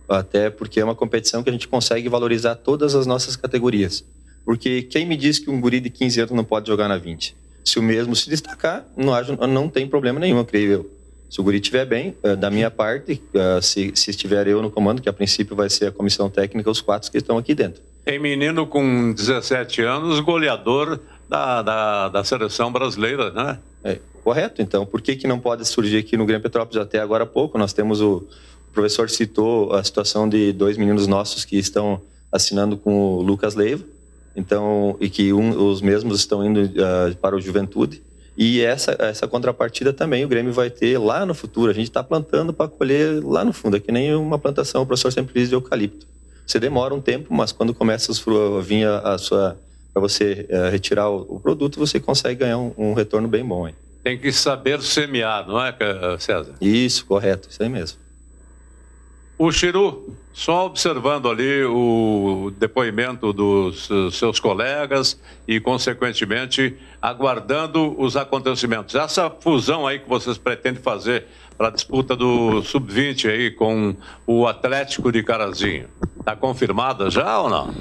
Até porque é uma competição que a gente consegue valorizar todas as nossas categorias. Porque quem me diz que um guri de 15 anos não pode jogar na 20? Se o mesmo se destacar, não tem problema nenhum, eu creio eu. Se o guri estiver bem, da minha parte, se estiver eu no comando, que a princípio vai ser a comissão técnica, os 4 que estão aqui dentro. Tem menino com 17 anos, goleador da seleção brasileira, né? Correto, então. Por que não pode surgir aqui no Grêmio Petrópolis até agora há pouco? Nós temos o professor citou a situação de 2 meninos nossos que estão assinando com o Lucas Leiva, então, e que os mesmos estão indo para o Juventude. E essa contrapartida também o Grêmio vai ter lá no futuro. A gente está plantando para colher lá no fundo. É que nem uma plantação, o professor sempre diz, de eucalipto. Você demora um tempo, mas quando começa a vir a sua para você retirar o produto, você consegue ganhar um retorno bem bom. Hein? Tem que saber semear, não é, César? Isso, correto, isso aí mesmo. O Chiru, só observando ali o depoimento dos seus colegas e, consequentemente, aguardando os acontecimentos. Essa fusão aí que vocês pretendem fazer para a disputa do Sub-20 aí com o Atlético de Carazinho, está confirmada já ou não?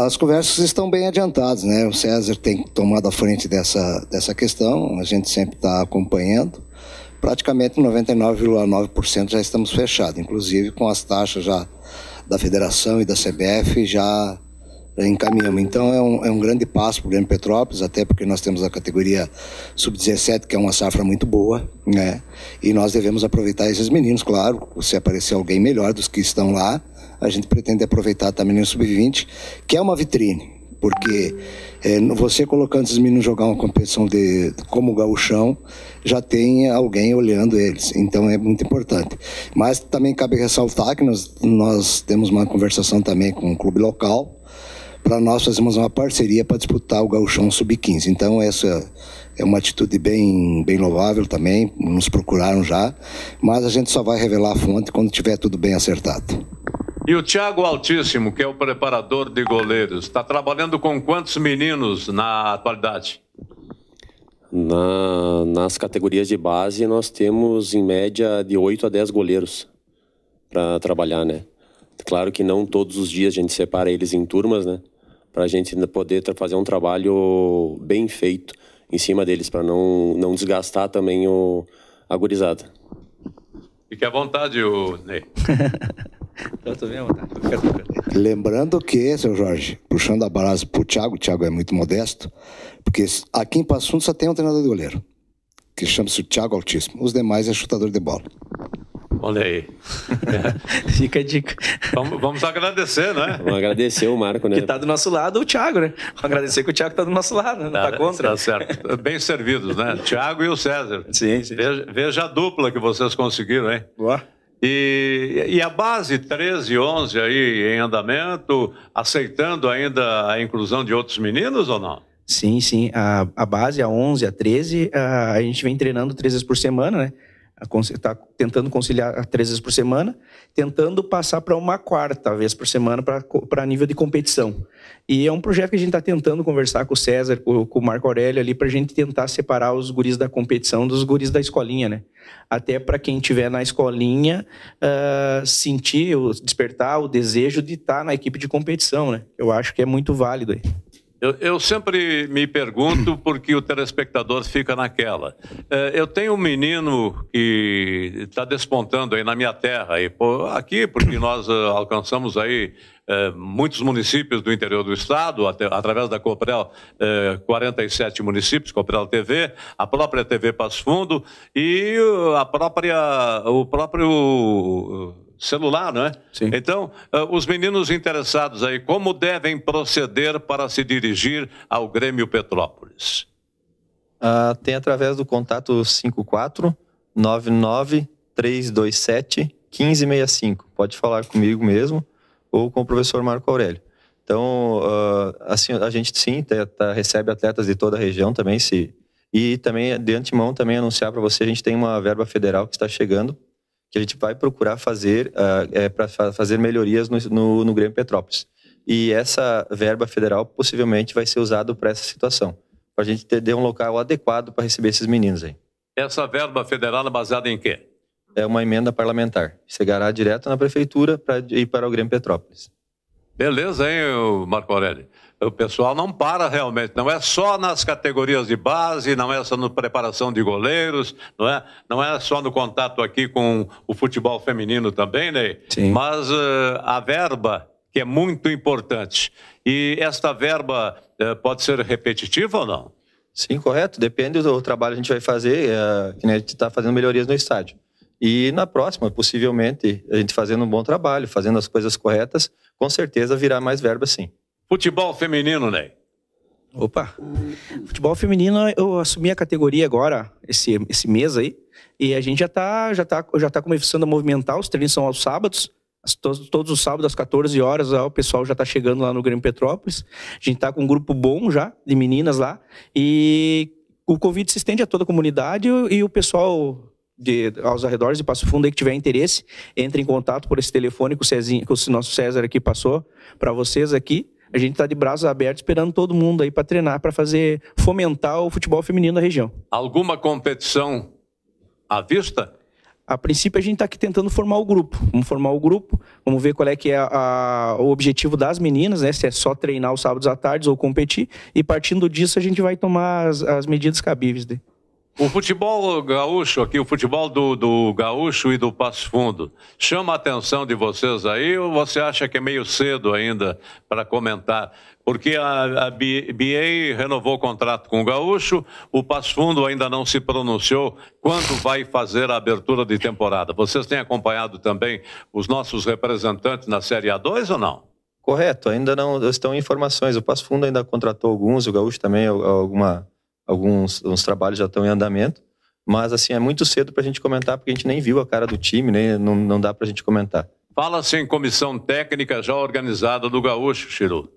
As conversas estão bem adiantadas, né? O César tem tomado a frente dessa questão, a gente sempre está acompanhando. Praticamente 99,9% já estamos fechados, inclusive com as taxas já da Federação e da CBF já encaminhamos. Então é um grande passo para o Grêmio Petrópolis, até porque nós temos a categoria Sub-17, que é uma safra muito boa, né? E nós devemos aproveitar esses meninos, claro, se aparecer alguém melhor dos que estão lá, a gente pretende aproveitar também no Sub-20, que é uma vitrine. Porque você colocando esses meninos jogar uma competição como o Gauchão, já tem alguém olhando eles, então é muito importante. Mas também cabe ressaltar que nós temos uma conversação também com o clube local, para nós fazermos uma parceria para disputar o Gauchão Sub-15. Então essa é uma atitude bem louvável também, nos procuraram já, mas a gente só vai revelar a fonte quando tiver tudo bem acertado. E o Thiago Altíssimo, que é o preparador de goleiros, está trabalhando com quantos meninos na atualidade? Nas categorias de base, nós temos em média de 8 a 10 goleiros para trabalhar, né? Claro que não todos os dias a gente separa eles em turmas, né? Para a gente poder fazer um trabalho bem feito em cima deles, para não desgastar também a gurizada. Fique à vontade, Ney. Lembrando que, seu Jorge, puxando a brasa para o Thiago é muito modesto, porque aqui em Passo Fundo só tem um treinador de goleiro, que chama-se Thiago Altíssimo. Os demais é chutador de bola. Olha aí. Fica a dica. Vamos agradecer, né? Vamos agradecer o Marco, né? Que tá do nosso lado, o Thiago, né? Vamos agradecer que o Thiago tá do nosso lado, né? Não tá contra. Tá certo. Bem servidos, né? Thiago e o César. Sim. Veja a dupla que vocês conseguiram, hein? Boa. E a base 13 e 11 aí em andamento, aceitando ainda a inclusão de outros meninos ou não? Sim. A base, a 11, a 13, a gente vem treinando 3 vezes por semana, né? Está tentando conciliar 3 vezes por semana, tentando passar para uma 4ª vez por semana para nível de competição. E é um projeto que a gente está tentando conversar com o César, com o Marco Aurélio ali, para a gente tentar separar os guris da competição dos guris da escolinha, né? Até para quem estiver na escolinha sentir, despertar o desejo de estar na equipe de competição, né? Eu acho que é muito válido aí. Eu sempre me pergunto porque o telespectador fica naquela. Eu tenho um menino que está despontando aí na minha terra, aqui, porque nós alcançamos aí muitos municípios do interior do estado, através da Coprel, 47 municípios, Coprel TV, a própria TV Passo Fundo e o próprio celular, não é? Sim. Então, os meninos interessados aí, como devem proceder para se dirigir ao Grêmio Petrópolis? Tem através do contato 54-99-327-1565. Pode falar comigo mesmo ou com o professor Marco Aurélio. Então, assim, a gente sim recebe atletas de toda a região também, e também de antemão também anunciar para você, a gente tem uma verba federal que está chegando, que a gente vai procurar fazer para fazer melhorias no Grêmio Petrópolis. E essa verba federal possivelmente vai ser usada para essa situação, para a gente ter um local adequado para receber esses meninos aí. Essa verba federal é baseada em quê? É uma emenda parlamentar. Chegará direto na prefeitura para ir para o Grêmio Petrópolis. Beleza, hein, Marco Aurélio? O pessoal não para realmente, não é só nas categorias de base, não é só na preparação de goleiros, não é só no contato aqui com o futebol feminino também, né? Sim. Mas a verba, que é muito importante. E esta verba pode ser repetitiva ou não? Sim, correto. Depende do trabalho que a gente vai fazer, que a gente está fazendo melhorias no estádio. E na próxima, possivelmente, a gente fazendo um bom trabalho, fazendo as coisas corretas, com certeza virá mais verba, sim. Futebol feminino, Ney. Opa! Futebol feminino, eu assumi a categoria agora, esse mês aí, e a gente já tá começando a movimentar, os treinos são aos sábados, Todos os sábados, às 14 horas, o pessoal já está chegando lá no Grêmio Petrópolis. A gente está com um grupo bom já, de meninas lá. E o convite se estende a toda a comunidade e o pessoal aos arredores de Passo Fundo aí que tiver interesse, entre em contato por esse telefone que o nosso César aqui passou para vocês aqui. A gente está de braços abertos esperando todo mundo aí para treinar, para fomentar o futebol feminino da região. Alguma competição à vista? A princípio, a gente está aqui tentando formar o grupo. Vamos formar o grupo, vamos ver qual é que é o objetivo das meninas, né? Se é só treinar os sábados à tarde ou competir. E partindo disso, a gente vai tomar as medidas cabíveis. O futebol gaúcho aqui, o futebol do gaúcho e do Passo Fundo, chama a atenção de vocês aí ou você acha que é meio cedo ainda para comentar? Porque a BA renovou o contrato com o gaúcho, o Passo Fundo ainda não se pronunciou quando vai fazer a abertura de temporada. Vocês têm acompanhado também os nossos representantes na Série A2 ou não? Correto, ainda não estão em informações. O Passo Fundo ainda contratou alguns, o gaúcho também alguns trabalhos já estão em andamento, mas assim, é muito cedo para a gente comentar, porque a gente nem viu a cara do time, né? Não dá para a gente comentar. Fala-se em comissão técnica já organizada do gaúcho, Chiru.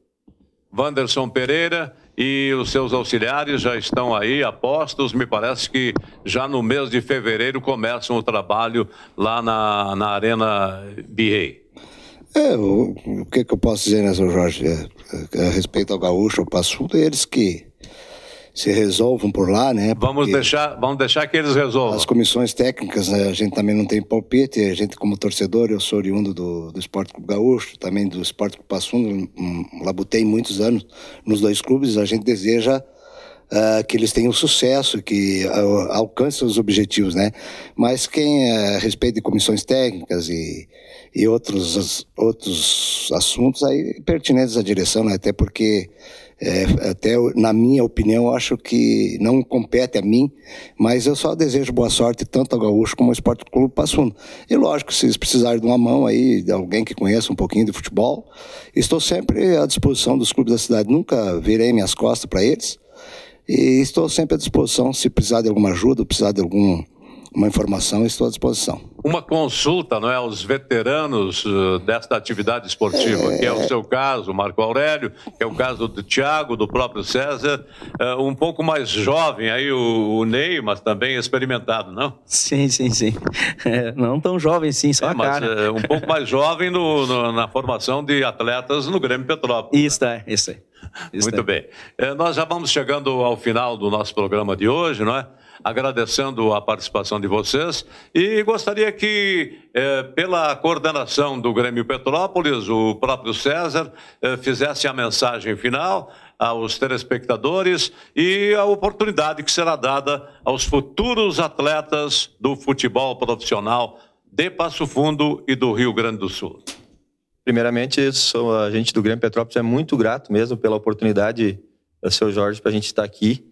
Wanderson Pereira e os seus auxiliares já estão aí apostos, me parece que já no mês de fevereiro começam o trabalho lá na Arena BA. O que eu posso dizer, né, Sr. Jorge? A respeito ao gaúcho, ao Passo Fundo, eles que se resolvam por lá, né? Vamos deixar que eles resolvam. As comissões técnicas, né, a gente também não tem palpite, a gente como torcedor, eu sou oriundo do Esporte Clube Gaúcho, também do Esporte Clube Passo Fundo, labutei muitos anos nos dois clubes, a gente deseja que eles tenham sucesso, que alcancem os objetivos, né? Mas quem a respeito de comissões técnicas e outros assuntos aí pertinentes à direção, né? Até porque até na minha opinião, eu acho que não compete a mim, mas eu só desejo boa sorte tanto ao Gaúcho como ao Esporte Clube Passo Fundo. E lógico, se eles precisarem de uma mão aí, de alguém que conheça um pouquinho de futebol, estou sempre à disposição dos clubes da cidade. Nunca virei minhas costas para eles e estou sempre à disposição. Se precisar de alguma ajuda, precisar de alguma informação, estou à disposição. Uma consulta, não é, aos veteranos desta atividade esportiva, que é o seu caso, Marco Aurélio, que é o caso do Thiago, do próprio César, um pouco mais jovem aí o Ney, mas também experimentado, não? Sim. Não tão jovem, sim, só a cara. Um pouco mais jovem na formação de atletas no Grêmio Petrópolis. Isso aí. Muito bem. Nós já vamos chegando ao final do nosso programa de hoje, não é? Agradecendo a participação de vocês e gostaria que, pela coordenação do Grêmio Petrópolis, o próprio César fizesse a mensagem final aos telespectadores e a oportunidade que será dada aos futuros atletas do futebol profissional de Passo Fundo e do Rio Grande do Sul. Primeiramente, a gente do Grêmio Petrópolis é muito grato mesmo pela oportunidade, seu Jorge, para a gente estar aqui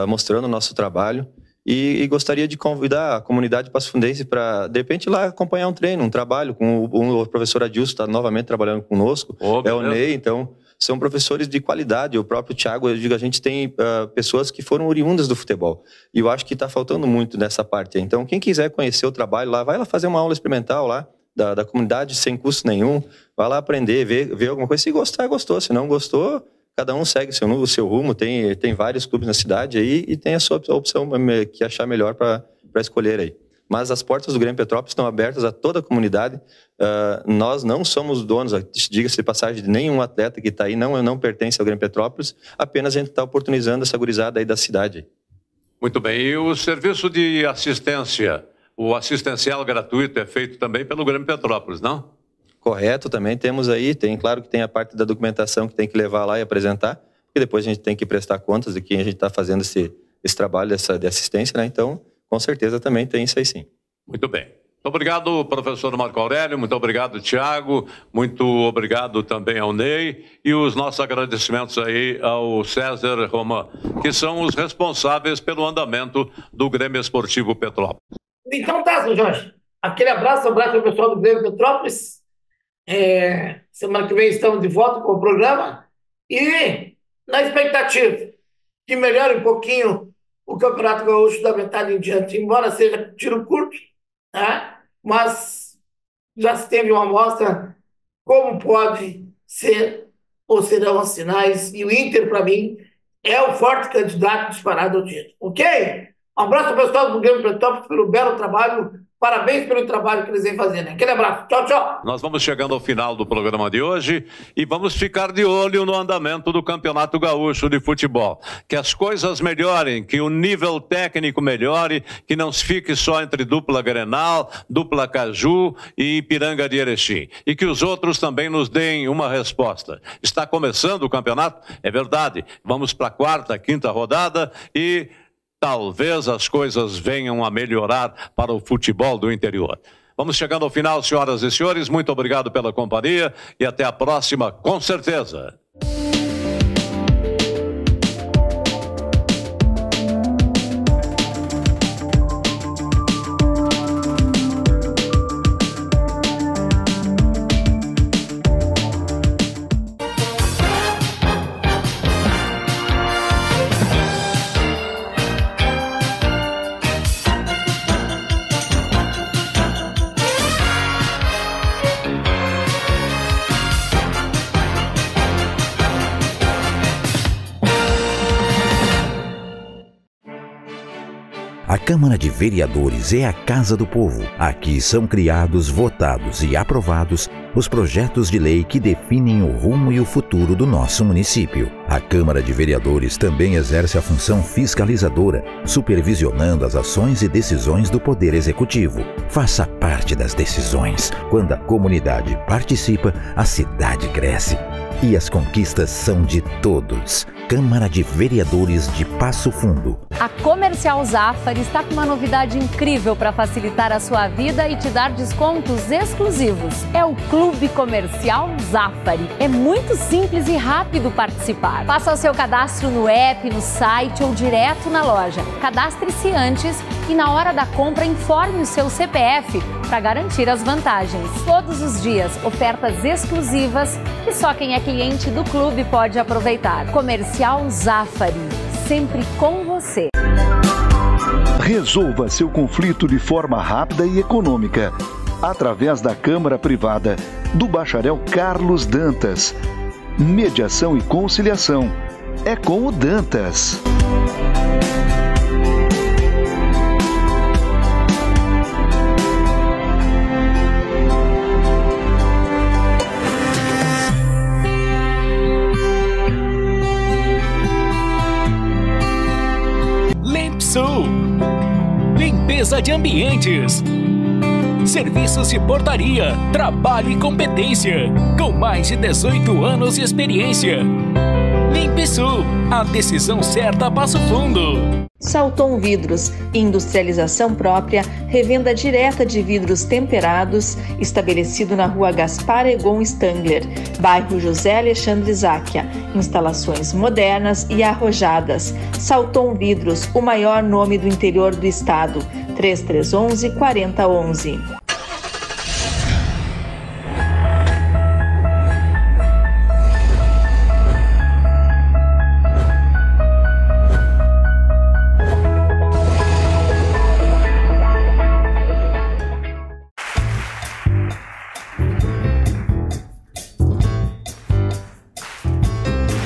mostrando o nosso trabalho. E gostaria de convidar a comunidade passofundense para, de repente, ir lá acompanhar um treino, um trabalho com o professor Adilson, está novamente trabalhando conosco, o Ney, então, são professores de qualidade, o próprio Thiago, eu digo, a gente tem pessoas que foram oriundas do futebol, e eu acho que está faltando muito nessa parte, então, quem quiser conhecer o trabalho lá, vai lá fazer uma aula experimental lá, da comunidade, sem custo nenhum, vai lá aprender, ver alguma coisa, se gostar, gostou, se não gostou, cada um segue o seu rumo, tem vários clubes na cidade aí e tem a sua opção que achar melhor para escolher aí. Mas as portas do Grêmio Petrópolis estão abertas a toda a comunidade. Nós não somos donos, diga-se de passagem, de nenhum atleta que está aí, não pertence ao Grêmio Petrópolis, apenas a gente está oportunizando essa gurizada aí da cidade. Muito bem. E o serviço de assistência, o assistencial gratuito é feito também pelo Grêmio Petrópolis, não? Correto, também temos aí, claro que tem a parte da documentação que tem que levar lá e apresentar, porque depois a gente tem que prestar contas de quem a gente está fazendo esse trabalho de assistência, né? Então, com certeza também tem isso aí sim. Muito bem. Muito obrigado, professor Marco Aurélio, muito obrigado, Thiago, muito obrigado também ao Ney e os nossos agradecimentos aí ao César Roman, que são os responsáveis pelo andamento do Grêmio Esportivo Petrópolis. Então tá, seu Jorge. Aquele abraço ao pessoal do Grêmio Petrópolis. Semana que vem estamos de volta com o programa e na expectativa que melhore um pouquinho o Campeonato Gaúcho da metade em diante, embora seja tiro curto, né? Mas já se teve uma amostra como podem ser ou serão os sinais, e o Inter, para mim, é o forte candidato disparado ao título. Ok? Um abraço ao pessoal do Grêmio Petrópolis pelo belo trabalho. Parabéns pelo trabalho que eles vêm fazendo. Aquele abraço. Tchau, tchau. Nós vamos chegando ao final do programa de hoje e vamos ficar de olho no andamento do Campeonato Gaúcho de Futebol. Que as coisas melhorem, que o nível técnico melhore, que não se fique só entre dupla Grenal, dupla Caju e Ipiranga de Erechim. E que os outros também nos deem uma resposta. Está começando o campeonato? É verdade. Vamos para a quarta, quinta rodada e talvez as coisas venham a melhorar para o futebol do interior. Vamos chegando ao final, senhoras e senhores. Muito obrigado pela companhia e até a próxima, com certeza. A Câmara de Vereadores é a Casa do Povo. Aqui são criados, votados e aprovados os projetos de lei que definem o rumo e o futuro do nosso município. A Câmara de Vereadores também exerce a função fiscalizadora, supervisionando as ações e decisões do Poder Executivo. Faça parte das decisões. Quando a comunidade participa, a cidade cresce. E as conquistas são de todos. Câmara de Vereadores de Passo Fundo. A Comercial Zafari está com uma novidade incrível para facilitar a sua vida e te dar descontos exclusivos. É o Clube Comercial Zafari. É muito simples e rápido participar. Faça o seu cadastro no app, no site ou direto na loja. Cadastre-se antes e na hora da compra informe o seu CPF para garantir as vantagens. Todos os dias, ofertas exclusivas que só quem é cliente do clube pode aproveitar. Comercial Zafari, sempre com você. Resolva seu conflito de forma rápida e econômica, através da Câmara Privada do Bacharel Carlos Dantas. Mediação e conciliação. É com o Dantas. Sul. Limpeza de ambientes. Serviços de portaria, trabalho e competência. Com mais de 18 anos de experiência. Limpe Sul, a decisão certa a Passo Fundo. Salton Vidros, industrialização própria, revenda direta de vidros temperados, estabelecido na rua Gaspar Egon Stangler, bairro José Alexandre Záquia. Instalações modernas e arrojadas. Salton Vidros, o maior nome do interior do estado. 3311-4011.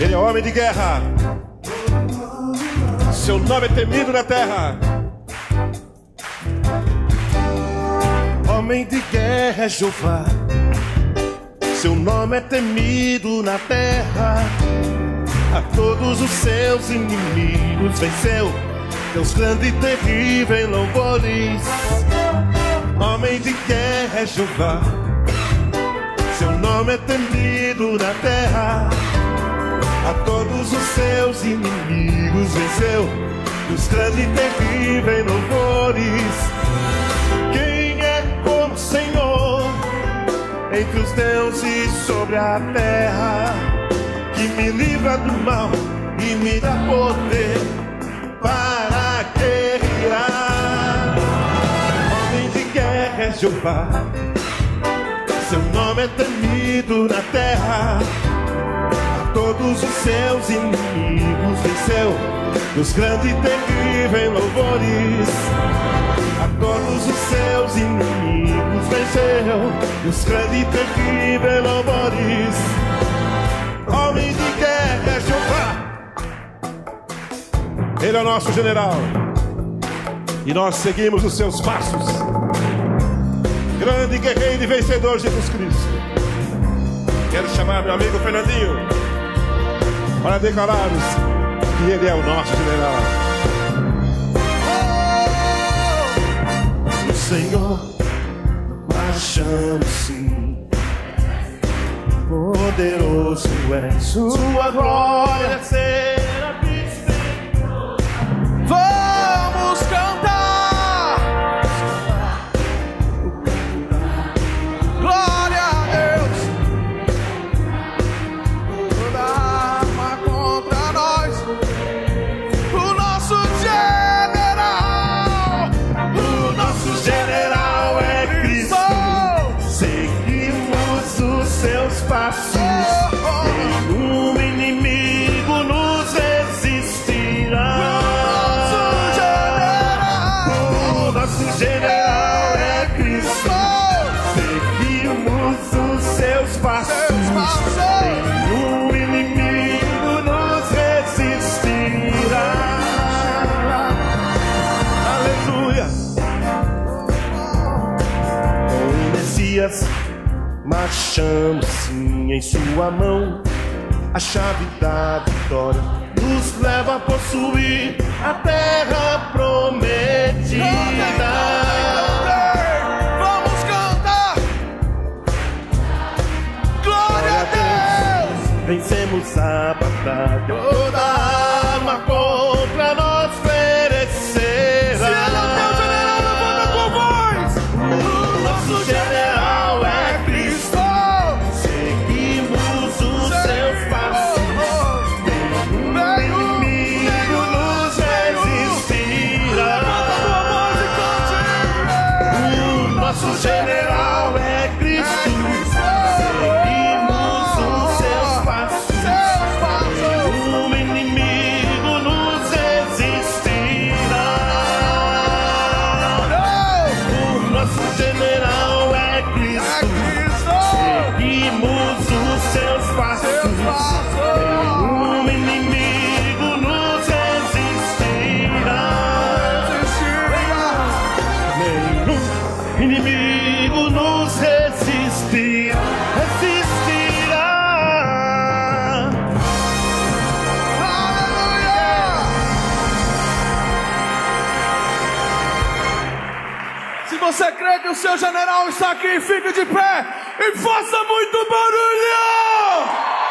Ele é homem de guerra, seu nome é temido na terra. Homem de guerra é Jeová, seu nome é temido na terra. A todos os seus inimigos venceu, Deus grande e terrível em louvores. Homem de guerra é Jeová, seu nome é temido na terra. A todos os seus inimigos venceu, Deus grande e terrível em louvores. Quem é como o Senhor entre os deuses sobre a terra, que me livra do mal e me dá poder para guerrear. Homem de guerra é Jeová, seu nome é temido na terra. Todos os seus inimigos venceu, Deus grande e terrível em louvores. A a todos os seus inimigos venceu, e os grandes e terríveis louvores. Homem de guerra é Jeová. Ele é o nosso general e nós seguimos os seus passos. Grande guerreiro e vencedor Jesus Cristo. Quero chamar meu amigo Fernandinho para declararmos que ele é o nosso general. O Senhor marchando sim, poderoso é sua glória será vista. Vamos cantar, glória a Deus. Toda arma contra nós, o nosso general é Cristo. Seguimos os seus passos, nenhum inimigo nos resistirá. O nosso general é Cristo. Seguimos os seus passos, nenhum inimigo nos resistirá. Aleluia. Com o Messias marchamos sim, em sua mão a chave da vitória nos leva a possuir a terra prometida. Vamos cantar, glória a Deus. Vencemos a batalha, toda arma contra nós perecerá. Se ele é o teu general, levanta tua voz. O nosso general é Cristo. Seguimos os seus passos, nenhum inimigo nos resistirá. O nosso general é Cristo. Seguimos os seus passos, nenhum inimigo nos resistirá. O nosso general é Cristo. Seguimos os seus passos, nenhum inimigo nos resistirá. Nenhum inimigo nos resistirá. Aleluia! Se você crê que o seu general está aqui, fique de pé e faça muito barulho!